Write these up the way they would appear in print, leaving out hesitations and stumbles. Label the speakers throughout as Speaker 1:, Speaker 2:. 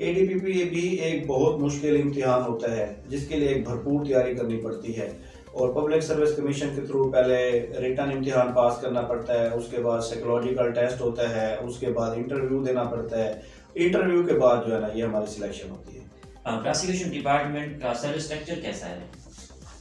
Speaker 1: ADPP بھی ایک بہت مشکل امتحان ہوتا ہے جس کے لیے ایک بھرپور تیاری کرنی پڑتی ہے، اور پبلک سروس کمیشن کے تھرو پہلے ریٹن امتحان پاس کرنا پڑتا ہے، اس کے بعد سائیکولوجیکل ٹیسٹ ہوتا ہے، اس کے بعد انٹرویو دینا پڑتا ہے، انٹرویو کے بعد جو ہے نا یہ ہماری سلیکشن ہوتی ہے۔
Speaker 2: پراسیکیوشن ڈپارٹمنٹ کا سروس اسٹرکچر کیسا ہے؟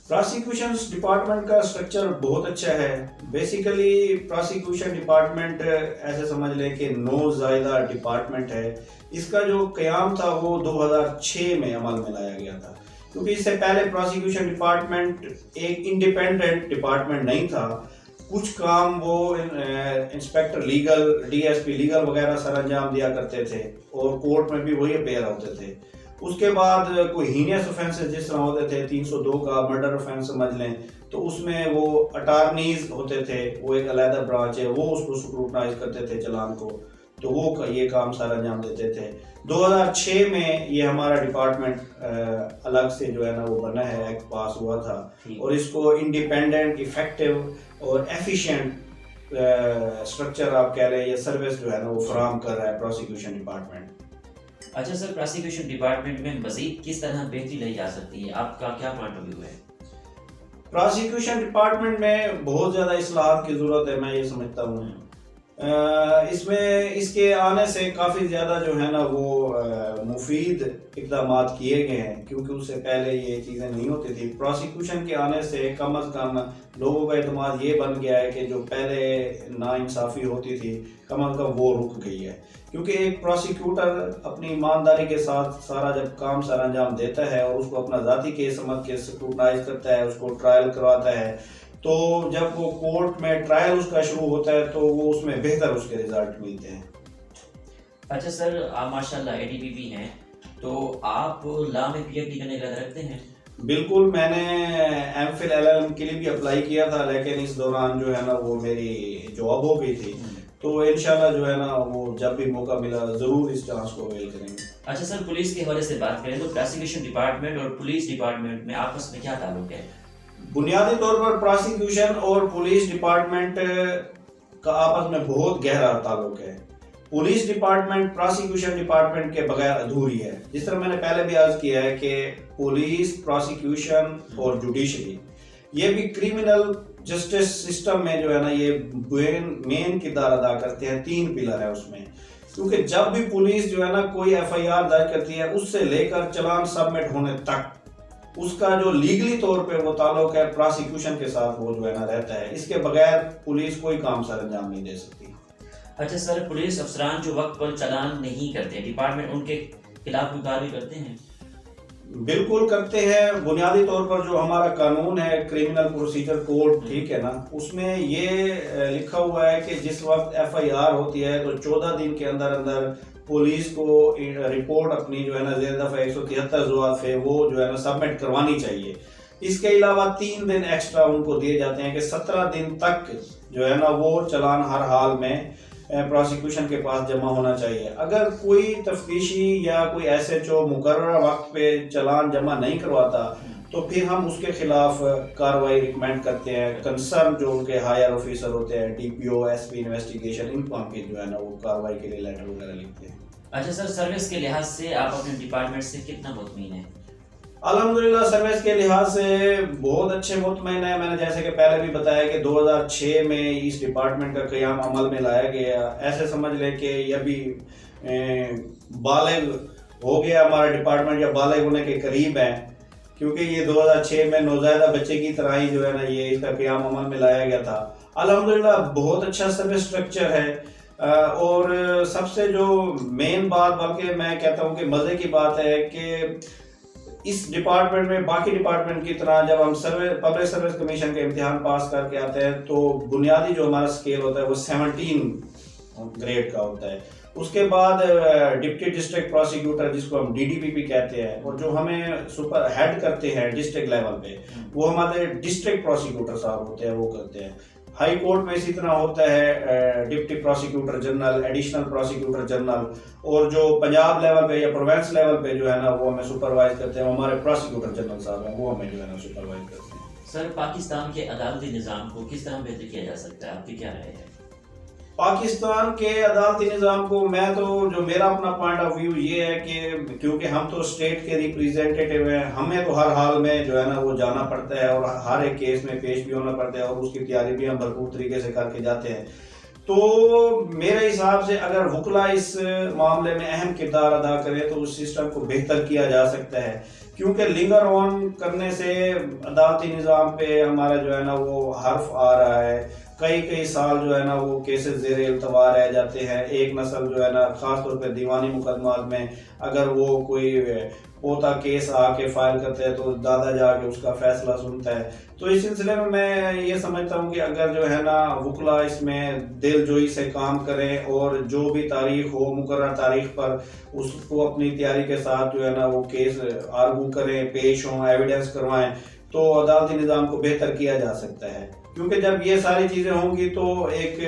Speaker 1: پراسیکیوشن ڈپارٹمنٹ کا اسٹرکچر بہت اچھا ہے۔ بیسیکلی پراسیکیوشن ڈپارٹمنٹ ایسے سمجھ لیں کہ نو زائدہ ڈپارٹمنٹ ہے۔ اس کا جو قیام تھا وہ 2006 میں عمل میں لایا گیا تھا، کیونکہ اس سے پہلے پراسیکیوشن ڈپارٹمنٹ ایک انڈیپینڈنٹ ڈپارٹمنٹ نہیں تھا۔ کچھ کام وہ انسپیکٹر لیگل، DSP لیگل وغیرہ سر انجام دیا کرتے تھے، اور کورٹ میں بھی وہی اپیئر ہوتے تھے۔ اس کے بعد کوئی ہینیس offences جس طرح ہوتے تھے 302 کا مرڈر offense سمجھ لیں، تو اس میں وہ اٹارنیز ہوتے تھے، وہ ایک علیحدہ برانچ ہے، وہ اس کو سکروٹنائز کرتے تھے چلان کو، تو وہ یہ کام سارا انجام دیتے تھے۔ 2006 میں یہ ہمارا ڈپارٹمنٹ الگ سے جو ہے نا وہ بنا ہے، ایکٹ پاس ہوا تھا، اور اس کو انڈیپینڈنٹ، افیکٹو اور ایفیشینٹ اسٹرکچر آپ کہہ رہے ہیں، یہ سروس جو ہے نا وہ فراہم کر رہا ہے پروسیکیوشن ڈپارٹمنٹ۔
Speaker 2: اچھا سر، پراسیکیوشن ڈپارٹمنٹ میں مزید کس طرح بہتری لائی جا سکتی ہے؟ آپ کا کیا پوائنٹ آف ویو ہے؟
Speaker 1: پراسیکیوشن ڈپارٹمنٹ میں بہت زیادہ اصلاحات کی ضرورت ہے، میں یہ سمجھتا ہوں۔ اس میں اس کے آنے سے کافی زیادہ جو ہے نا وہ مفید اقدامات کیے گئے ہیں، کیونکہ اس سے پہلے یہ چیزیں نہیں ہوتی تھی۔ پراسیکیوشن کے آنے سے کم از کم لوگوں کا اعتماد یہ بن گیا ہے کہ جو پہلے ناانصافی ہوتی تھی کم از کم وہ رک گئی ہے، کیونکہ ایک پروسیکیوٹر اپنی ایمانداری کے ساتھ سارا جب کام سر انجام دیتا ہے اور اس کو اپنا ذاتی کیس سمجھ کے سکروٹنائز کرتا ہے، اس کو ٹرائل کرواتا ہے، تو جب وہ کورٹ میں ٹرائل اس کا شروع ہوتا ہے تو وہ اس میں بہتر اس کے ریزلٹ ملتے ہیں۔
Speaker 2: اچھا سر، آپ ماشاءاللہ ADPP ہیں، تو آپ لا میں PhD کرنے کا ارادہ رکھتے ہیں؟
Speaker 1: بالکل، میں نے MPhil LLM کے لیے بھی اپلائی کیا تھا، لیکن اس دوران جو ہے نا وہ میری جاب ہو گئی تھی، تو انشاءاللہ جو ہے نا وہ جب بھی موقع ملا ضرور اس چانس کو اویل کریں گے۔
Speaker 2: اچھا سر، پولیس کے حوالے سے بات کریں تو پراسیکیوشن ڈپارٹمنٹ اور پولیس ڈپارٹمنٹ میں آپس میں کیا تعلق ہے؟
Speaker 1: بنیادی طور پر پراسیکیوشن اور پولیس ڈپارٹمنٹ کا آپس میں بہت گہرا تعلق ہے۔ پولیس ڈپارٹمنٹ پراسیکیوشن ڈپارٹمنٹ کے بغیر ادھوری ہے۔ جس طرح میں نے پہلے بھی عرض کیا ہے کہ پولیس، پراسیکیوشن اور جوڈیشری یہ بھی کریمنل جسٹس سسٹم میں جو ہے نا یہ مین کردار ادا کرتے ہیں۔ 3 پلر ہے اس میں، کیونکہ جب بھی پولیس جو ہے نا کوئی FIR درج کرتی ہے، اس سے لے کر چلان سبمٹ ہونے تک اس کا جو لیگلی طور پہ وہ تعلق ہے پراسیکیوشن کے ساتھ وہ جو ہے نا رہتا ہے۔ اس کے بغیر پولیس کوئی کام سر انجام نہیں دے سکتی۔
Speaker 2: اچھا سر، پولیس افسران جو وقت پر چلان نہیں کرتے، ڈپارٹمنٹ ان کے خلاف کوئی کارروائی کرتے ہیں؟
Speaker 1: بالکل کرتے ہیں۔ بنیادی طور پر جو ہمارا قانون ہے کرمنل پروسیجر کوڈ، ٹھیک ہے نا، اس میں یہ لکھا ہوا ہے کہ جس وقت FIR ہوتی ہے تو 14 دن کے اندر اندر پولیس کو رپورٹ اپنی جو ہے نا زیر دفعہ 173 زوات ہے وہ جو ہے نا سبمٹ کروانی چاہیے۔ اس کے علاوہ 3 دن ایکسٹرا ان کو دیے جاتے ہیں کہ 17 دن تک جو ہے نا وہ چلان ہر حال میں پروسیکیوشن کے پاس جمع ہونا چاہیے۔ اگر کوئی تفتیشی یا کوئی SHO مقررہ وقت پہ چلان جمع نہیں کرواتا تو پھر ہم اس کے خلاف کارروائی ریکمینڈ کرتے ہیں۔ کنسرن جو ان کے ہائر آفیسر ہوتے ہیں، DPO، SP انویسٹیگیشن، ان کو ہم جو ہے نا وہ کارروائی کے لیے لیٹر وغیرہ لکھتے ہیں۔
Speaker 2: اچھا سر، سروس کے لحاظ سے آپ اپنے ڈپارٹمنٹ سے کتنا مطمئن ہیں؟
Speaker 1: الحمدللہ سروس کے لحاظ سے بہت اچھے مطمئن ہیں۔ میں نے جیسے کہ پہلے بھی بتایا کہ 2006 میں اس ڈپارٹمنٹ کا قیام عمل میں لایا گیا۔ ایسے سمجھ لیں کہ یہ بھی بالغ ہو گیا ہمارا ڈپارٹمنٹ، یا بالغ ہونے کے قریب ہے، کیونکہ یہ 2006 میں نوزائیدہ بچے کی طرح ہی جو ہے نا یہ اس کا قیام عمل میں لایا گیا تھا۔ الحمدللہ بہت اچھا سروس اسٹرکچر ہے، اور سب سے جو مین بات، بلکہ میں کہتا ہوں کہ مزے کی بات ہے کہ اس ڈپارٹمنٹ میں باقی ڈپارٹمنٹ کی طرح جب ہم پبلک سروس کمیشن کے امتحان پاس کر کے آتے ہیں تو بنیادی جو ہمارا سکیل ہوتا ہے وہ 17 گریڈ کا ہوتا ہے۔ اس کے بعد ڈپٹی ڈسٹرکٹ پروسیکیوٹر، جس کو ہم DDPP کہتے ہیں، اور جو ہمیں سپر ہیڈ کرتے ہیں ڈسٹرکٹ لیول پہ، وہ ہمارے ڈسٹرکٹ پروسیکیوٹر صاحب ہوتے ہیں، وہ کرتے ہیں۔ ہائی کورٹ میں اسی طرح ہوتا ہے deputy prosecutor general, additional prosecutor general, اور جو پنجاب لیول پہ یا پروونس لیول پہ جو ہے نا وہ ہمیں سپروائز کرتے ہیں، ہمارے پروسیکیوٹر جنرل صاحب ہیں، وہ ہمیں جو ہے نا سپروائز کرتے ہیں۔
Speaker 2: سر، پاکستان کے عدالتی نظام کو کس طرح بہتر کیا جا سکتا ہے؟ آپ کی کیا رائے ہے؟
Speaker 1: پاکستان کے عدالتی نظام کو میں تو جو میرا اپنا پوائنٹ آف ویو یہ ہے کہ کیونکہ ہم تو اسٹیٹ کے ریپریزنٹیٹیو ہیں، ہمیں تو ہر حال میں جو ہے نا وہ جانا پڑتا ہے اور ہر ایک کیس میں پیش بھی ہونا پڑتا ہے اور اس کی تیاری بھی ہم بھرپور طریقے سے کر کے جاتے ہیں. تو میرے حساب سے اگر وکلا اس معاملے میں اہم کردار ادا کرے تو اس سسٹم کو بہتر کیا جا سکتا ہے، کیونکہ لنگر آن کرنے سے عدالتی نظام پہ ہمارا جو ہے نا وہ حرف آ رہا ہے. کئی سال جو ہے نا وہ کیسز زیر التوا رہ جاتے ہیں. ایک نسل جو ہے نا خاص طور پہ دیوانی مقدمات میں اگر وہ کوئی پوتا کیس آ کے فائل کرتے ہیں تو دادا جا کے اس کا فیصلہ سنتا ہے. تو اس سلسلے میں یہ سمجھتا ہوں کہ اگر جو ہے نا وکلا اس میں دل جوئی سے کام کریں اور جو بھی تاریخ ہو مقررہ تاریخ پر اس کو اپنی تیاری کے ساتھ جو ہے نا وہ کیس آرگو کریں، پیش ہوں، ایویڈنس کروائیں، تو عدالتی نظام کو بہتر کیا جا سکتا ہے. کیونکہ جب یہ ساری چیزیں ہوں گی تو ایک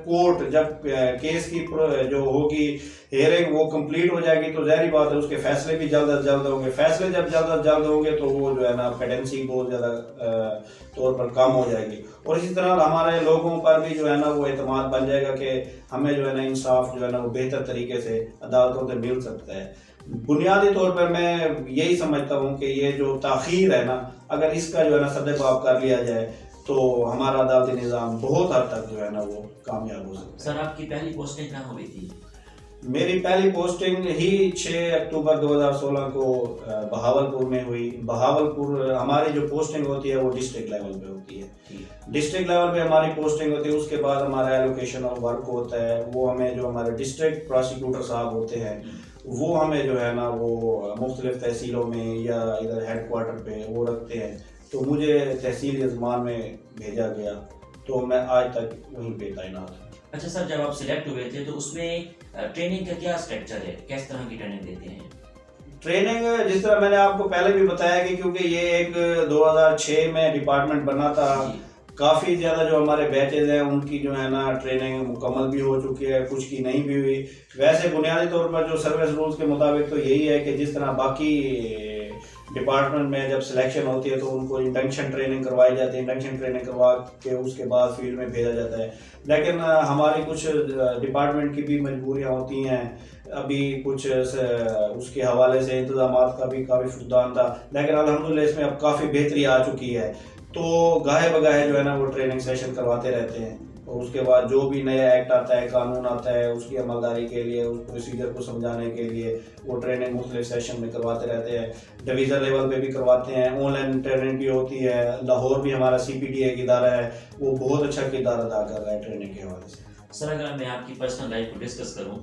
Speaker 1: کورٹ جب کیس کی جو ہوگی ہیئرنگ وہ کمپلیٹ ہو جائے گی تو ظاہری بات ہے اس کے فیصلے بھی جلد از جلد ہوں گے. فیصلے جب جلد از جلد ہوں گے تو وہ جو ہے نا پیڈنسی بہت زیادہ طور پر کم ہو جائے گی، اور اسی طرح ہمارے لوگوں پر بھی جو ہے نا وہ اعتماد بن جائے گا کہ ہمیں جو ہے نا انصاف جو ہے نا وہ بہتر طریقے سے عدالتوں سے مل سکتا ہے. بنیادی طور پر میں یہی سمجھتا ہوں کہ یہ جو تاخیر ہے نا، اگر اس کا جو ہے نا سد باب کر لیا جائے تو ہمارا عدالتی نظام بہت حد تک جو ہے نا وہ کامیاب ہو سکتا ہے.
Speaker 2: سر آپ کی پہلی پوسٹنگ کہاں ہوئی تھی؟
Speaker 1: میری پہلی پوسٹنگ ہی 6 اکتوبر 2016 کو بہاولپور میں ہوئی. بہاولپور ہماری جو پوسٹنگ ہوتی ہے وہ ڈسٹرکٹ لیول پہ ہوتی ہے. ڈسٹرکٹ لیول پہ ہماری پوسٹنگ ہوتی ہے، اس کے بعد ہمارا ایلوکیشن آف ورک ہوتا ہے. وہ ہمیں جو ہمارے ڈسٹرکٹ پراسیکیوٹر صاحب ہوتے ہیں وہ ہمیں جو ہے نا وہ مختلف تحصیلوں میں یا ادھر ہیڈ کوارٹر پہ وہ رکھتے ہیں. تو مجھے تحصیل یزمان میں بھیجا گیا تو میں آج تک وہیں پہ تعینات ہوں.
Speaker 2: اچھا سر، جب آپ سلیکٹ ہوئے تھے تو اس میں ٹریننگ کا کیا اسٹرکچر ہے، کس طرح کی ٹریننگ دیتے ہیں؟
Speaker 1: ٹریننگ جس طرح میں نے آپ کو پہلے بھی بتایا کہ کیونکہ یہ ایک 2006 میں ڈپارٹمنٹ بنا تھا، کافی زیادہ جو ہمارے بیچز ہیں ان کی جو ہے نا ٹریننگ مکمل بھی ہو چکی ہے، کچھ کی نہیں بھی ہوئی. ویسے بنیادی طور پر جو سروس رولز کے مطابق تو یہی ہے کہ جس طرح باقی ڈپارٹمنٹ میں جب سلیکشن ہوتی ہے تو ان کو انڈکشن ٹریننگ کروائی جاتی ہے، انڈکشن ٹریننگ کروا کے اس کے بعد فیلڈ میں بھیجا جاتا ہے. لیکن ہماری کچھ ڈپارٹمنٹ کی بھی مجبوریاں ہوتی ہیں، ابھی کچھ اس کے حوالے سے انتظامات کا بھی کافی فقدان تھا، لیکن الحمدللہ اس میں اب کافی بہتری آ چکی ہے. تو گاہے بگاہے جو ہے نا وہ ٹریننگ سیشن کرواتے رہتے ہیں، اور اس کے بعد جو بھی نیا ایکٹ آتا ہے، قانون آتا ہے، اس کی عملداری کے لیے، اس پروسیجر کو سمجھانے کے لیے وہ ٹریننگ مختلف سیشن میں کرواتے رہتے ہیں. ڈویژن لیول پہ بھی کرواتے ہیں، آن لائن ٹریننگ بھی ہوتی ہے. لاہور بھی ہمارا CPT ایک ادارہ ہے، وہ بہت اچھا کردار ادا کر رہا ہے ٹریننگ کے حوالے سے.
Speaker 2: سر اگر میں آپ کی پرسنل لائف کو ڈسکس کروں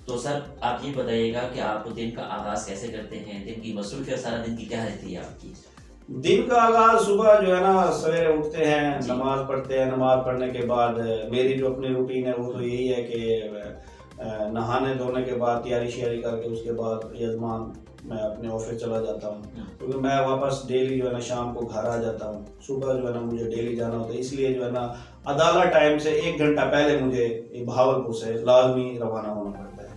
Speaker 2: تو سر آپ یہ بتائیے گا کہ آپ دن کا آغاز کیسے کرتے ہیں، دن کی مصروفیت سارا دن کی کیا رہتی ہے آپ کی؟
Speaker 1: دن کا آغاز صبح جو ہے نا سویرے اٹھتے ہیں، نماز پڑھتے ہیں. نماز پڑھنے کے بعد میری جو اپنی روٹین ہے وہ تو یہی ہے کہ نہانے دھونے کے بعد تیاری شیاری کر کے اس کے بعد یزمان میں اپنے آفس چلا جاتا ہوں، کیونکہ میں واپس ڈیلی جو ہے نا شام کو گھر آ جاتا ہوں. صبح جو ہے نا مجھے ڈیلی جانا ہوتا ہے، اس لیے جو ہے نا عدالت ٹائم سے 1 گھنٹہ پہلے مجھے بہاولپور سے لازمی روانہ ہونا پڑتا ہے.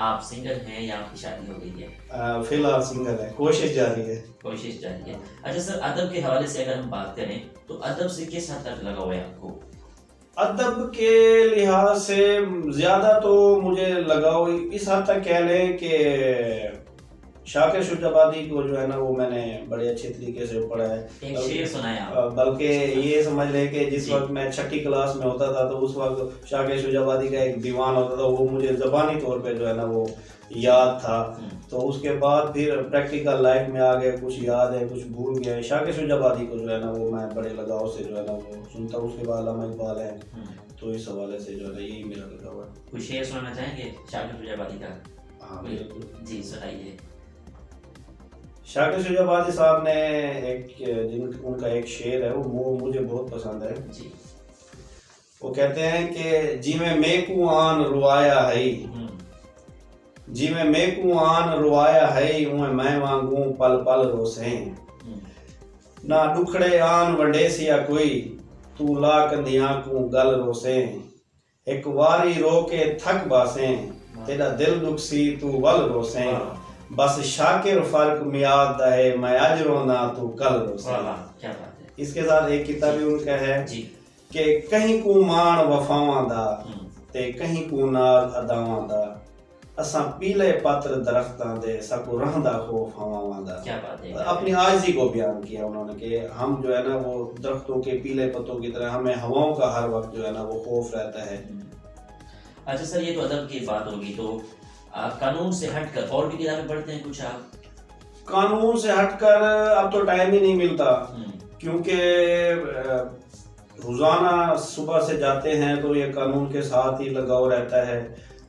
Speaker 2: آپ سنگل ہیں یا آپ کی شادی ہو گئی ہے؟
Speaker 1: فی الحال سنگل ہے، کوشش جاری ہے.
Speaker 2: کوشش جاری ہے. اچھا سر، ادب کے حوالے سے اگر ہم بات کریں تو ادب سے کس حد تک لگا ہوا ہے آپ کو؟
Speaker 1: ادب کے لحاظ سے زیادہ تو مجھے لگاؤ اس حد تک کہہ لیں کہ شاکر شجابادی کو جو ہے نا وہ میں نے بڑے اچھے طریقے سے پڑھا ہے.
Speaker 2: ایک شعر سنایا آپ.
Speaker 1: بلکہ یہ سمجھ لیں کہ جس وقت میں 6ٹھی کلاس میں ہوتا تھا تو اس وقت شاکر شجابادی کا ایک دیوان ہوتا تھا، وہ مجھے زبانی طور پہ جو ہے نا وہ یاد تھا. تو اس کے بعد پھر پریکٹیکل لائف میں آ گئے، کچھ یاد ہے کچھ بھول گیا. شاکر شجابادی کو جو ہے نا وہ میں بڑے لگاؤ سے جو ہے نا وہ سنتا ہوں. اس کے بعد علامہ اقبال ہے، تو اس حوالے سے جو ہے نا یہی میرا لگا ہوا ہے.
Speaker 2: کوئی شعر سنانا چاہیں گے شاکر شجابادی کا؟
Speaker 1: ہاں بالکل
Speaker 2: جی سنائیے.
Speaker 1: شاکر شجابادی صاحب نے ان کا ایک شعر ہے وہ مجھے بہت پسند ہے.
Speaker 2: جی
Speaker 1: وہ کہتے ہیں کہ جی میں کو آن روایا ہے، جی میں کو آن روایا ہے، میں وانگوں پل پل روسیں، نہ ڈکھڑے آن وڈے سیا کوئی، تو لا کندیاں کو گل روسیں، ایک واری رو کے تھک باسیں، تیرا دل دکھ سی تو ول روسیں، بس شاکر فرق میاد ہے، میں اج رونا تو کل روسیں. اس کے ساتھ ایک کتاب بھی ان کا ہے کہ کہیں کو مان وفاواں دا، تے کہیں کو نال اداواں دا اساں پیلے پاتر درختاں دے سکو رہندا خوف ہواواں دا.
Speaker 2: کیا بات ہے.
Speaker 1: اپنی عاجزی کو بیان کیا انہوں نے کہ ہم جو ہے نا وہ درختوں کے پیلے پتوں کی طرح ہمیں ہواؤں کا ہر وقت جو ہے نا وہ خوف رہتا ہے.
Speaker 2: اچھا سر یہ تو ادب کی بات ہوگی، تو قانون سے ہٹ کر اور بھی کتابیں پڑھتے ہیں کچھ آپ؟
Speaker 1: قانون سے ہٹ کر اب تو ٹائم ہی نہیں ملتا کیونکہ روزانہ صبح سے جاتے ہیں تو یہ قانون کے ساتھ ہی لگاؤ رہتا ہے.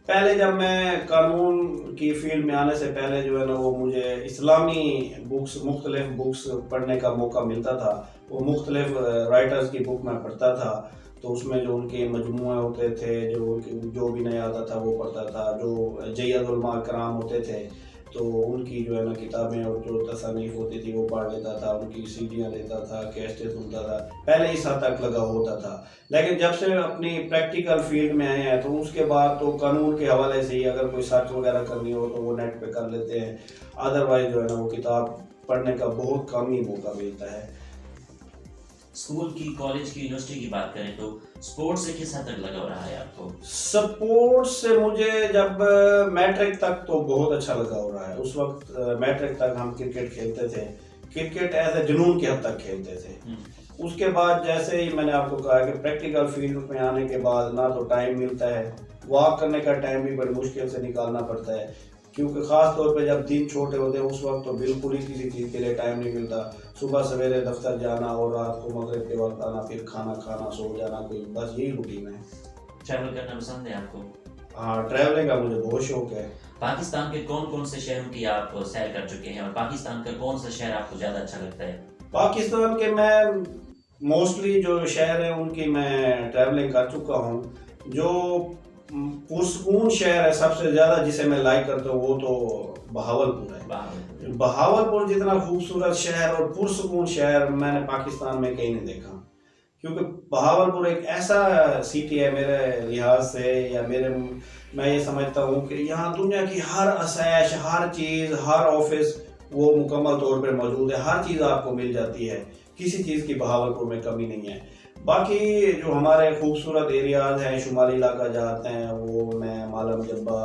Speaker 1: پہلے جب میں قانون کی فیلڈ میں آنے سے پہلے جو ہے نا وہ مجھے اسلامی مختلف بکس پڑھنے کا موقع ملتا تھا. وہ مختلف رائٹرز کی بک میں پڑھتا تھا، تو اس میں جو ان کے مجموعے ہوتے تھے، جو بھی نیا آتا تھا وہ پڑھتا تھا. جو جید علماء کرام ہوتے تھے تو ان کی جو ہے نا کتابیں اور جو تصانیف ہوتی تھی وہ پڑھ لیتا تھا، ان کی سیڈیاں لیتا تھا، کیسٹیں سنتا تھا. پہلے اس حد تک لگا ہوتا تھا. لیکن جب سے اپنی پریکٹیکل فیلڈ میں آئے ہیں تو اس کے بعد تو قانون کے حوالے سے ہی اگر کوئی سرچ وغیرہ کرنی ہو تو وہ نیٹ پہ کر لیتے ہیں. ادروائز جو ہے نا وہ کتاب پڑھنے کا بہت کم ہی موقع ملتا ہے.
Speaker 2: اسکول کی، کالج کی، یونیورسٹی کی بات کریں تو سپورٹ سے کس حد تک لگا رہا ہے آپ کو؟
Speaker 1: سپورٹ سے مجھے جب میٹرک تک تو بہت اچھا لگا ہو رہا ہے. اس وقت میٹرک تک ہم کرکٹ کھیلتے تھے، کرکٹ ایز اے جنون کی حد تک کھیلتے تھے. اس کے بعد جیسے ہی میں نے آپ کو کہا کہ پریکٹیکل فیلڈ میں آنے کے بعد نہ تو ٹائم ملتا ہے، واک کرنے کا ٹائم بھی بڑی مشکل سے نکالنا پڑتا ہے کیونکہ خاص طور پہ جب دن چھوٹے ہوتے ہیں اس وقت تو بالکل ہی کسی چیز کے لیے ٹائم نہیں ملتا. صبح سویرے دفتر جانا اور رات کو مغرب کے وقت آنا، پھر کھانا کھانا، سو جانا، کوئی بس یہی روٹین ہے.
Speaker 2: ٹریول کرنا پسند ہے آپ کو؟
Speaker 1: ہاں، ٹریولنگ کا مجھے بہت شوق ہے.
Speaker 2: پاکستان کے کون کون سے شہروں کی آپ سیر کر چکے ہیں اور پاکستان کا کون سا شہر آپ کو زیادہ اچھا لگتا ہے؟
Speaker 1: پاکستان کے میں موسٹلی جو شہر ہیں ان کی میں ٹریولنگ کر چکا ہوں. جو پرسکون شہر ہے سب سے زیادہ جسے میں لائک کرتا ہوں وہ تو بہاولپور ہے. بہاولپور جتنا خوبصورت شہر اور پرسکون شہر میں نے پاکستان میں کہیں نہیں دیکھا کیونکہ بہاولپور ایک ایسا سٹی ہے میرے لحاظ سے یا میں یہ سمجھتا ہوں کہ یہاں دنیا کی ہر آسائش، ہر چیز، ہر آفس وہ مکمل طور پہ موجود ہے. ہر چیز آپ کو مل جاتی ہے، کسی چیز کی بہاولپور میں کمی نہیں ہے. باقی جو ہمارے خوبصورت ایریاز ہیں، شمالی علاقہ جاتے ہیں، وہ میں مالم جبہ،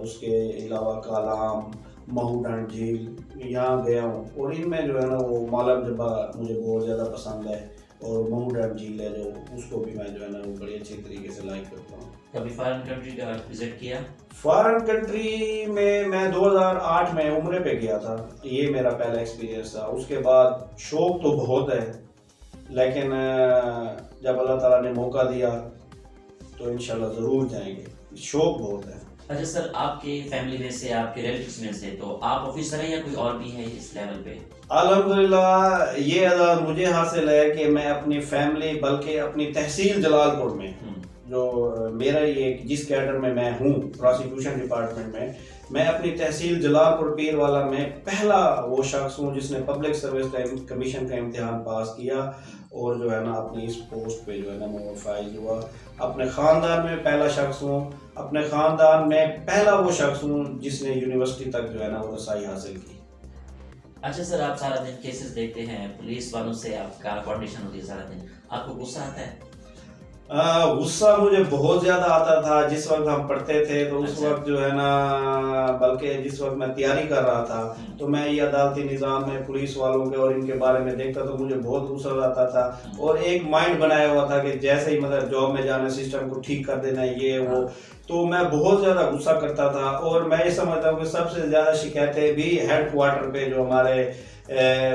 Speaker 1: اس کے علاوہ کالام، مہو ڈنڈ جھیل یہاں گیا ہوں اور ان میں جو ہے نا وہ مالم جبہ مجھے بہت زیادہ پسند ہے اور مہو ڈنڈ جھیل ہے جو اس کو بھی میں جو ہے نا وہ بڑی اچھی طریقے سے لائک کرتا ہوں.
Speaker 2: کبھی فارن کنٹری کا وزٹ کیا؟
Speaker 1: فارن کنٹری میں 2008 میں عمرے پہ گیا تھا. یہ میرا پہلا ایکسپیرینس تھا. اس کے بعد شوق تو بہت ہے لیکن جب اللہ تعالیٰ نے موقع دیا تو انشاءاللہ ضرور جائیں گے. شوق بہت ہے.
Speaker 2: اچھا سر، آپ کے فیملی میں سے، آپ کے ریلیٹیوز میں سے تو آپ آفیسر ہیں یا کوئی اور بھی ہے اس لیول پہ؟
Speaker 1: الحمدللہ یہ اعزاز مجھے حاصل ہے کہ میں اپنی فیملی بلکہ اپنی تحصیل جلال پور میں جو میرا یہ جس کیڈر میں ہوں پروسیکیوشن ڈپارٹمنٹ میں اپنی تحصیل جلال پور پیر والا میں پہلا وہ شخص ہوں جس نے پبلک سروس کمیشن کا امتحان پاس کیا اور جو ہے نا اپنی اس پوسٹ پہ جو ہے نا وہ فائز ہوا. اپنے خاندان میں پہلا شخص ہوں، اپنے خاندان میں پہلا وہ شخص ہوں جس نے یونیورسٹی تک جو ہے نا وہ رسائی حاصل کی.
Speaker 2: اچھا سر، آپ سارا دن کیسز دیکھتے ہیں، پولیس والوں سے آپ کا کوارڈینیشن ہوتی ہے سارا دن، آپ کو غصہ آتا ہے؟
Speaker 1: غصہ مجھے بہت زیادہ آتا تھا جس وقت ہم پڑھتے تھے تو اس وقت جو ہے نا بلکہ جس وقت میں تیاری کر رہا تھا تو میں یہ عدالتی نظام میں پولیس والوں کے اور ان کے بارے میں دیکھتا تو مجھے بہت غصہ آتا تھا اور ایک مائنڈ بنایا ہوا تھا کہ جیسے ہی مطلب جاب میں جانا، سسٹم کو ٹھیک کر دینا، یہ وہ، تو میں بہت زیادہ غصہ کرتا تھا. اور میں یہ سمجھتا ہوں کہ سب سے زیادہ شکایتیں بھی ہیڈ کوارٹر پہ جو ہمارے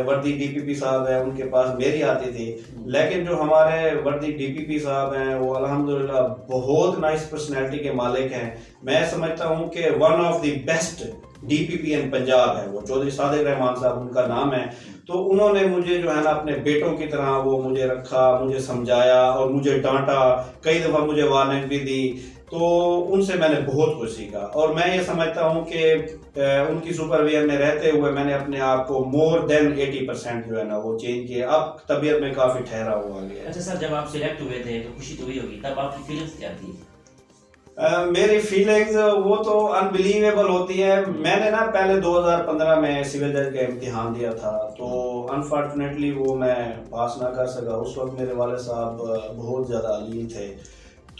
Speaker 1: وردی ڈی پی پی صاحب ہیں ان کے پاس میری آتی تھی. لیکن جو ہمارے وردی ڈی پی پی صاحب ہیں وہ الحمدللہ بہت نائس پرسنالٹی کے مالک ہیں. میں سمجھتا ہوں کہ one of the best D P P in Punjab ہے وہ چودھری صادق رحمان صاحب ان کا نام ہے. تو انہوں نے مجھے جو ہے نا اپنے بیٹوں کی طرح وہ مجھے رکھا، مجھے سمجھایا اور مجھے ڈانٹا، کئی دفعہ مجھے وارننگ بھی دی. تو ان سے میں نے بہت کچھ سیکھا اور میں یہ سمجھتا ہوں کہ ان کی سپرویژن میں رہتے ہوئے میں نے اپنے آپ کو مور دین 80% جو ہے نا وہ چینج کیا. اب طبیعت میں کافی ٹھہرا ہوا گیا.
Speaker 2: اچھا سر، جب آپ سلیکٹ ہوئے تھے تو خوشی تو ہوئی ہوگی، تب آپ کی فیلنگس کیا تھی؟
Speaker 1: میری فیلنگز وہ تو انبلیویبل ہوتی ہے. میں نے نا پہلے 2015 میں سول جج کا امتحان دیا تھا تو انفارچونیٹلی وہ میں پاس نہ کر سکا. اس وقت میرے والد صاحب بہت زیادہ علیم تھے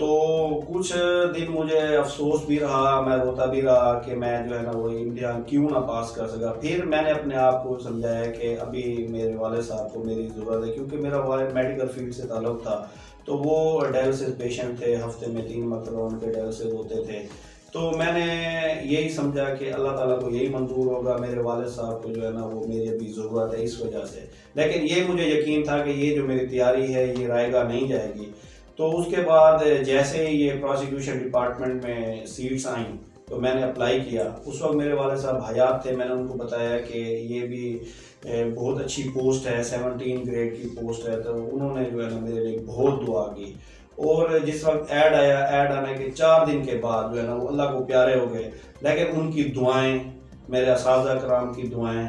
Speaker 1: تو کچھ دن مجھے افسوس بھی رہا، میں روتا بھی رہا کہ میں جو ہے نا وہ امتحان کیوں نہ پاس کر سکا. پھر میں نے اپنے آپ کو سمجھایا کہ ابھی میرے والد صاحب کو میری ضرورت ہے، کیونکہ میرا والد میڈیکل فیلڈ سے تعلق تھا، تو وہ ڈائلسس پیشنٹ تھے، ہفتے میں 3 مرتبہ ان کے ڈائلسس ہوتے تھے. تو میں نے یہی سمجھا کہ اللہ تعالیٰ کو یہی منظور ہوگا، میرے والد صاحب کو جو ہے نا وہ میری ابھی ضرورت ہے اس وجہ سے. لیکن یہ مجھے یقین تھا کہ یہ جو میری تیاری ہے یہ رائے گاہ نہیں جائے گی. تو اس کے بعد جیسے ہی یہ پروسیکیوشن ڈپارٹمنٹ میں سیٹس آئیں تو میں نے اپلائی کیا. اس وقت میرے والد صاحب حیات تھے. میں نے ان کو بتایا کہ یہ بھی بہت اچھی پوسٹ ہے، 17 گریڈ کی پوسٹ ہے. تو انہوں نے جو ہے نا میرے لیے بہت دعا کی. اور جس وقت ایڈ آیا، ایڈ آنے کے 4 دن کے بعد جو ہے نا وہ اللہ کو پیارے ہو گئے. لیکن ان کی دعائیں، میرے اساتذہ کرام کی دعائیں،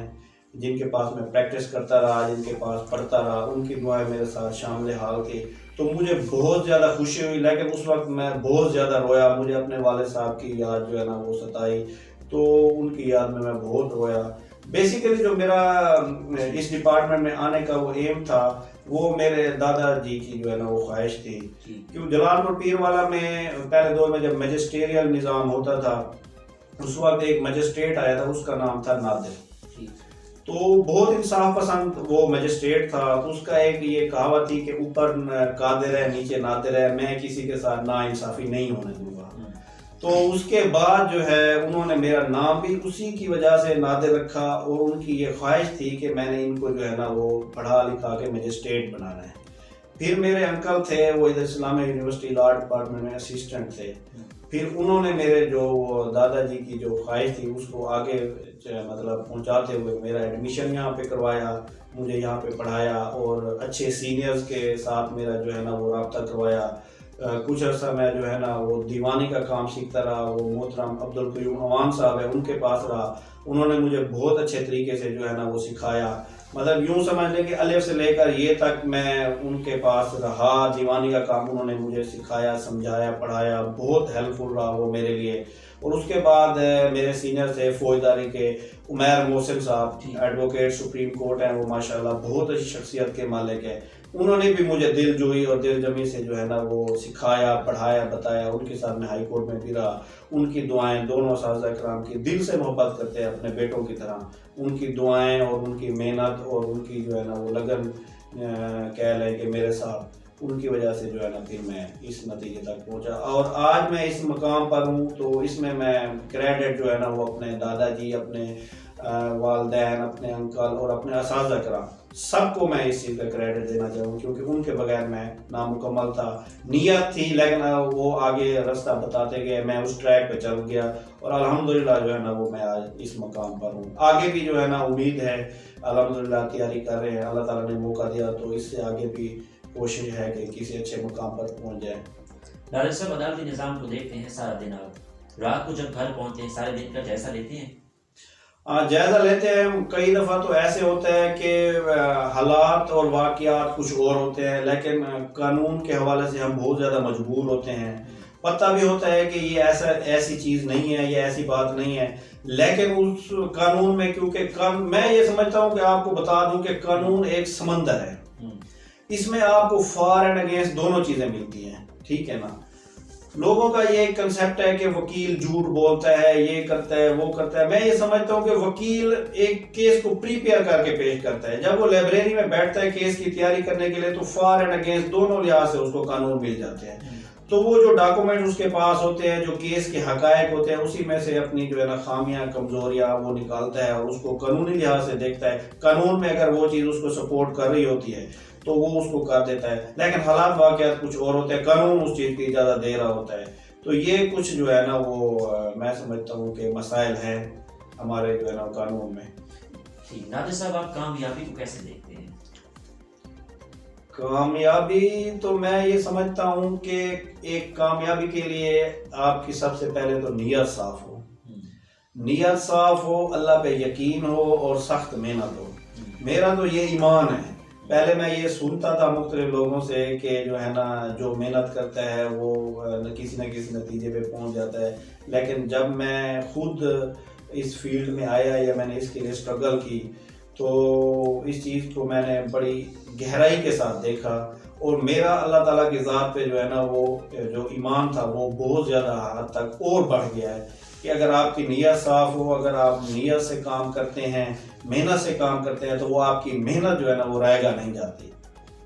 Speaker 1: جن کے پاس میں پریکٹس کرتا رہا، جن کے پاس پڑھتا رہا، ان کی دعائیں میرے ساتھ شامل حال تھی. تو مجھے بہت زیادہ خوشی ہوئی. لیکن اس وقت میں بہت زیادہ رویا. مجھے اپنے والد صاحب کی یاد جو ہے نا وہ ستائی. تو ان کی یاد میں بہت رویا. بیسیکلی جو میرا اس ڈپارٹمنٹ میں آنے کا وہ ایم تھا، وہ میرے دادا جی کی جو ہے نا وہ خواہش تھی. کیوں جلال پور پیر والا میں پہلے دور میں جب میجسٹریل نظام ہوتا تھا، اس وقت ایک مجسٹریٹ آیا تھا، اس کا نام تھا نادر. تو بہت انصاف پسند وہ مجسٹریٹ تھا. اس کا ایک یہ کہاوت تھی کہ اوپر قادر ہے نیچے نادر ہے، میں کسی کے ساتھ نا انصافی نہیں ہونے دوں گا. تو اس کے بعد جو ہے انہوں نے میرا نام بھی اسی کی وجہ سے نادر رکھا. اور ان کی یہ خواہش تھی کہ میں نے ان کو جو ہے نا وہ پڑھا لکھا کے مجسٹریٹ بنانا ہے. پھر میرے انکل تھے، وہ ادھر اسلامیہ یونیورسٹی لاء ڈپارٹمنٹ میں اسسٹنٹ تھے. پھر انہوں نے میرے جو دادا جی کی جو خواہش تھی اس کو آگے مطلب پہنچاتے ہوئے میرا ایڈمیشن یہاں پہ کروایا، مجھے یہاں پہ پڑھایا اور اچھے سینئرز کے ساتھ میرا جو ہے نا وہ رابطہ کروایا. کچھ عرصہ میں جو ہے نا وہ دیوانی کا کام سیکھتا رہا. وہ محترم عبدالقیوم عوان صاحب ہے، ان کے پاس رہا. انہوں نے مجھے بہت اچھے طریقے سے جو ہے نا وہ سکھایا. مطلب یوں سمجھ لیں کہ الف سے لے کر یہ تک میں ان کے پاس رہا. دیوانی کا کام انہوں نے مجھے سکھایا، سمجھایا، پڑھایا. بہت ہیلپ فل رہا وہ میرے لیے. اور اس کے بعد میرے سینئر تھے فوجداری کے عمیر محسن صاحب، ایڈوکیٹ سپریم کورٹ ہیں وہ، ماشاءاللہ بہت اچھی شخصیت کے مالک ہیں. انہوں نے بھی مجھے دل جوئی اور دل جمی سے جو ہے نا وہ سکھایا، پڑھایا، بتایا. ان کے ساتھ میں ہائی کورٹ میں بھی رہا. ان کی دعائیں، دونوں اساتذہ کرام کی دل سے محبت کرتے ہیں اپنے بیٹوں کی طرح. ان کی دعائیں اور ان کی محنت اور ان کی جو ہے نا وہ لگن کہہ لیں کہ میرے ساتھ، ان کی وجہ سے جو ہے نا پھر میں اس نتیجے تک پہنچا. اور آج میں اس مقام پر ہوں. تو اس میں کریڈٹ جو ہے نا وہ اپنے دادا جی، اپنے والدین، اپنے انکل اور اپنے اساتذہ کرام سب کو میں اس چیز کا کریڈٹ دینا چاہوں، کیونکہ ان کے بغیر میں نامکمل تھا. نیت تھی لیکن وہ آگے راستہ بتاتے گئے، میں اس ٹریک پہ چل گیا اور الحمدللہ جو ہے نا وہ میں آج اس مقام پر ہوں. آگے بھی جو ہے نا امید ہے، الحمدللہ تیاری کر رہے ہیں. اللہ تعالیٰ نے موقع دیا تو اس سے آگے بھی کوشش ہے کہ کسی اچھے مقام پر پہنچ جائے.
Speaker 2: نادر صاحب، عدالتی نظام کو دیکھتے ہیں سارا دن، آپ رات کو جب گھر پہنچتے ہیں سارے دن کا جائزہ لیتے ہیں؟
Speaker 1: جائزہ لیتے ہیں. کئی دفعہ تو ایسے ہوتا ہے کہ حالات اور واقعات کچھ اور ہوتے ہیں، لیکن قانون کے حوالے سے ہم بہت زیادہ مجبور ہوتے ہیں. پتہ بھی ہوتا ہے کہ یہ ایسی چیز نہیں ہے، یہ ایسی بات نہیں ہے، لیکن اس قانون میں کیونکہ میں یہ سمجھتا ہوں کہ آپ کو بتا دوں کہ قانون ایک سمندر ہے. اس میں آپ کو فار اینڈ اگینسٹ دونوں چیزیں ملتی ہیں. ٹھیک ہے نا. لوگوں کا یہ کنسیپٹ ہے کہ وکیل جھوٹ بولتا ہے، یہ کرتا ہے، وہ کرتا ہے. میں یہ سمجھتا ہوں کہ وکیل ایک کیس کو پریپیئر کر کے پیش کرتا ہے. جب وہ لائبریری میں بیٹھتا ہے کیس کی تیاری کرنے کے لیے تو فار اینڈ اگینسٹ دونوں لحاظ سے اس کو قانون مل جاتے ہیں. تو وہ جو ڈاکومنٹ اس کے پاس ہوتے ہیں، جو کیس کے حقائق ہوتے ہیں، اسی میں سے اپنی جو ہے نا خامیاں، کمزوریاں وہ نکالتا ہے اور اس کو قانونی لحاظ سے دیکھتا ہے. قانون میں اگر وہ چیز اس کو سپورٹ کر رہی ہوتی ہے تو وہ اس کو کر دیتا ہے. لیکن حالات واقعات کچھ اور ہوتے ہیں، قانون اس چیز کی اجازت دے رہا ہوتا ہے. تو یہ کچھ جو ہے نا وہ میں سمجھتا ہوں کہ مسائل ہیں ہمارے جو ہے نا قانون میں.
Speaker 2: نادر صاحب، آپ کامیابی کو کیسے دیکھتے ہیں؟
Speaker 1: کامیابی تو میں یہ سمجھتا ہوں کہ ایک کامیابی کے لیے آپ کی سب سے پہلے تو نیت صاف ہو. نیت صاف ہو، اللہ پہ یقین ہو اور سخت محنت ہو. میرا تو یہ ایمان ہے. پہلے میں یہ سنتا تھا مختلف لوگوں سے کہ جو ہے نا جو محنت کرتا ہے وہ کسی نہ کسی نتیجے پہ پہنچ جاتا ہے. لیکن جب میں خود اس فیلڈ میں آیا یا میں نے اس کے لیے اسٹرگل کی تو اس چیز کو میں نے بڑی گہرائی کے ساتھ دیکھا، اور میرا اللہ تعالیٰ کی ذات پہ جو ہے نا وہ جو ایمان تھا وہ بہت زیادہ حد تک اور بڑھ گیا ہے کہ اگر آپ کی نیت صاف ہو، اگر آپ نیت سے کام کرتے ہیں، محنت سے کام کرتے ہیں، تو وہ آپ کی محنت جو ہے نا وہ رائے گا نہیں جاتی۔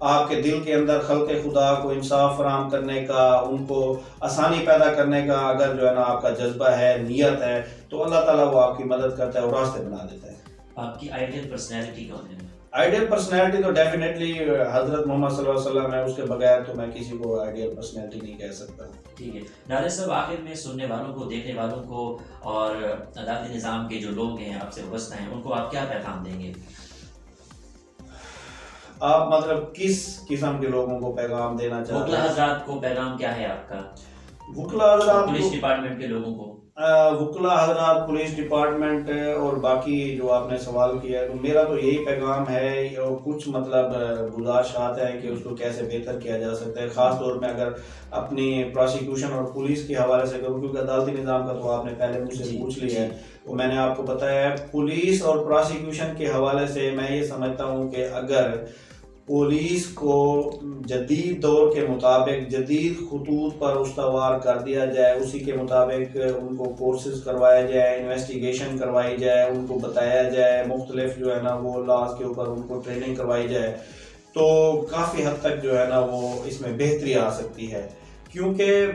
Speaker 1: آپ کے دل کے اندر خلق خدا کو انصاف فراہم کرنے کا، ان کو آسانی پیدا کرنے کا اگر جو ہے نا آپ کا جذبہ ہے، نیت ہے، تو اللہ تعالیٰ وہ آپ کی مدد کرتا ہے اور راستے بنا دیتا ہے۔
Speaker 2: آپ کی آئیڈیل پرسنالٹی کون ہے؟
Speaker 1: آئیڈیل پرسنالٹی تو ڈیفینیٹلی حضرت محمد صلی اللہ علیہ وسلم ہے، اس کے بغیر تو میں کسی کو آئیڈیل پرسنالٹی نہیں کہہ سکتا۔
Speaker 2: ٹھیک ہے ناظر صاحب، آخر میں سننے والوں کو، دیکھنے والوں کو اور عدالتی نظام کے جو لوگ ہیں آپ سے وابستہ ہیں، ان کو آپ کیا پیغام دیں گے؟
Speaker 1: آپ مطلب کس قسم کے لوگوں کو پیغام دینا چاہتے
Speaker 2: وکلا
Speaker 1: ہیں؟
Speaker 2: حضرات کو پیغام کیا ہے آپ کا؟
Speaker 1: وکلا حضرات
Speaker 2: پولیس ڈپارٹمنٹ کے لوگوں کو؟
Speaker 1: وکلا حضرات، پولیس ڈپارٹمنٹ اور باقی جو آپ نے سوال کیا ہے، تو میرا تو یہی پیغام ہے، اور کچھ مطلب گزارشات ہیں کہ اس کو کیسے بہتر کیا جا سکتا ہے، خاص طور میں اگر اپنی پروسیکیوشن اور پولیس کے حوالے سے کروں، کیونکہ عدالتی نظام کا تو آپ نے پہلے مجھ سے پوچھ لیا ہے، وہ میں نے آپ کو بتایا ہے۔ پولیس اور پروسیکیوشن کے حوالے سے میں یہ سمجھتا ہوں کہ اگر پولیس کو جدید دور کے مطابق جدید خطوط پر استوار کر دیا جائے، اسی کے مطابق ان کو کورسز کروائے جائے، انویسٹیگیشن کروائی جائے، ان کو بتایا جائے، مختلف جو ہے نا وہ لاز کے اوپر ان کو ٹریننگ کروائی جائے، تو کافی حد تک جو ہے نا وہ اس میں بہتری آ سکتی ہے۔ کیونکہ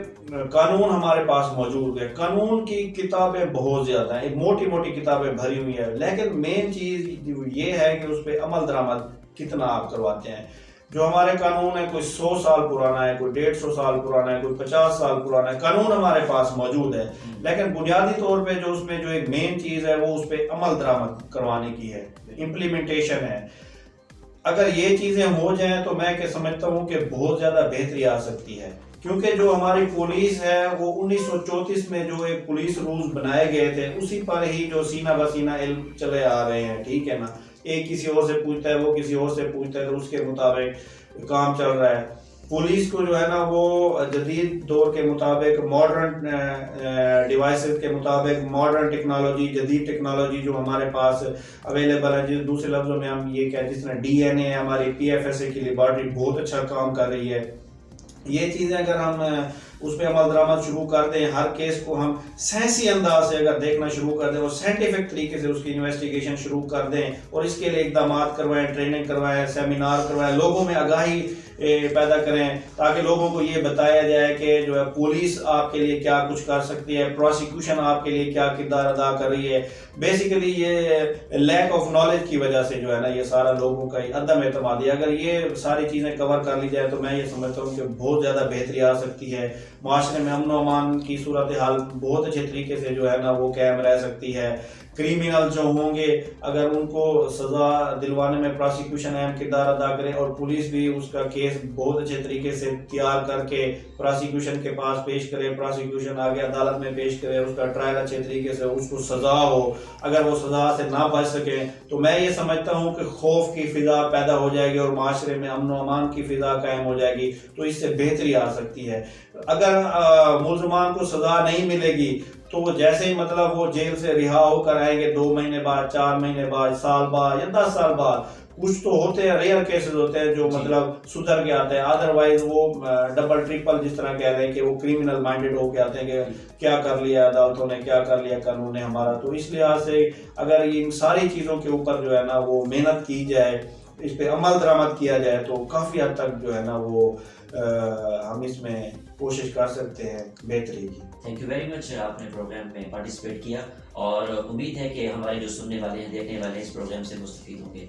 Speaker 1: قانون ہمارے پاس موجود ہے، قانون کی کتابیں بہت زیادہ ہیں، موٹی موٹی کتابیں بھری ہوئی ہیں، لیکن مین چیز یہ ہے کہ اس پہ عمل درآمد کتنا آپ کرواتے ہیں۔ جو ہمارے قانون ہے، کوئی 100 سال پرانا ہے، کوئی 150 سال پرانا ہے، کوئی 50 سال پرانا ہے، قانون ہمارے پاس موجود ہے، لیکن بنیادی طور پہ جو اس میں جو ایک مین چیز ہے وہ اس پہ عمل درآمد کروانے کی ہے، امپلیمنٹیشن ہے۔ اگر یہ چیزیں ہو جائیں تو میں کہ سمجھتا ہوں کہ بہت زیادہ بہتری آ سکتی ہے، کیونکہ جو ہماری پولیس ہے وہ 1934 میں جو ایک پولیس رولز بنائے گئے تھے اسی پر ہی جو سینہ بسینہ علم چلے آ رہے ہیں، ٹھیک ہے نا، ایک کسی اور سے پوچھتا ہے، وہ کسی اور سے پوچھتا ہے، تو اس کے مطابق کام چل رہا ہے۔ پولیس کو جو ہے نا وہ جدید دور کے مطابق، ماڈرن ڈیوائسز کے مطابق، ماڈرن ٹیکنالوجی، جدید ٹیکنالوجی جو ہمارے پاس اویلیبل ہے، دوسرے لفظوں میں ہم یہ کہتے ہیں جس طرح ڈی این اے ہماری پی ایف ایس اے کی لیبارٹری بہت اچھا کام کر رہی ہے۔ یہ چیزیں اگر ہم اس پہ عمل درآمد شروع کر دیں، ہر کیس کو ہم سائنسی انداز سے اگر دیکھنا شروع کر دیں اور سائنٹیفک طریقے سے اس کی انویسٹیگیشن شروع کر دیں، اور اس کے لیے اقدامات کروائیں، ٹریننگ کروائیں، سیمینار کروائیں، لوگوں میں آگاہی پیدا کریں، تاکہ لوگوں کو یہ بتایا جائے کہ جو ہے پولیس آپ کے لیے کیا کچھ کر سکتی ہے، پروسیکیوشن آپ کے لیے کیا کردار ادا کر رہی ہے۔ بیسیکلی یہ لیک آف نالج کی وجہ سے جو ہے نا یہ سارا لوگوں کا عدم اعتمادی ہے۔ اگر یہ ساری چیزیں کور کر لی جائے تو میں یہ سمجھتا ہوں کہ بہت زیادہ بہتری آ سکتی ہے، معاشرے میں امن و امان کی صورتحال بہت اچھے طریقے سے جو ہے نا وہ قائم رہ سکتی ہے۔ کریمنل جو ہوں گے اگر ان کو سزا دلوانے میں پروسیکیوشن اہم کردار ادا کرے، اور پولیس بھی اس کا کیس بہت اچھے طریقے سے تیار کر کے پروسیکیوشن کے پاس پیش کرے، پروسیکیوشن آگے عدالت میں پیش کرے، اس کا ٹرائل اچھے طریقے سے، اس کو سزا ہو، اگر وہ سزا سے نہ بچ سکے تو میں یہ سمجھتا ہوں کہ خوف کی فضا پیدا ہو جائے گی اور معاشرے میں امن و امان کی فضا قائم ہو جائے گی، تو اس سے بہتری آ سکتی ہے۔ اگر ملزمان کو سزا نہیں ملے گی تو وہ جیسے ہی مطلب وہ جیل سے رہا ہو کر آئیں گے 2 مہینے بعد، 4 مہینے بعد، سال بعد یا 10 سال بعد، کچھ تو ہوتے ہیں، ریئر کیسز ہوتے ہیں جو مطلب سدھر کے آتے ہیں، ادروائز وہ ڈبل ٹرپل جس طرح کہہ رہے ہیں کہ وہ کریمنل مائنڈڈ ہو کے آتے ہیں کہ کیا کر لیا عدالتوں نے، کیا کر لیا قانون نے ہمارا۔ تو اس لحاظ سے اگر ان ساری چیزوں کے اوپر جو ہے نا وہ محنت کی جائے، اس پہ عمل درآمد کیا جائے، تو کافی حد تک جو ہے نا وہ ہم اس میں کوشش کر سکتے ہیں بہتری کی۔
Speaker 2: تھینک یو ویری مچ، آپ نے پروگرام میں پارٹیسپیٹ کیا، اور امید ہے کہ ہمارے جو سننے والے ہیں، دیکھنے والے ہیں، اس پروگرام سے مستفید ہوں گے۔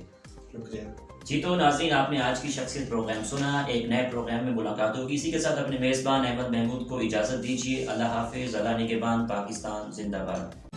Speaker 1: شکریہ
Speaker 2: جی تو ناظرین، آپ نے آج کی شخصیت پروگرام سنا، ایک نئے پروگرام میں ملاقات ہوگی۔ اسی کے ساتھ اپنے میزبان احمد محمود کو اجازت دیجیے۔ اللہ حافظ۔ اللہ نگہبان۔ پاکستان زندہ باد۔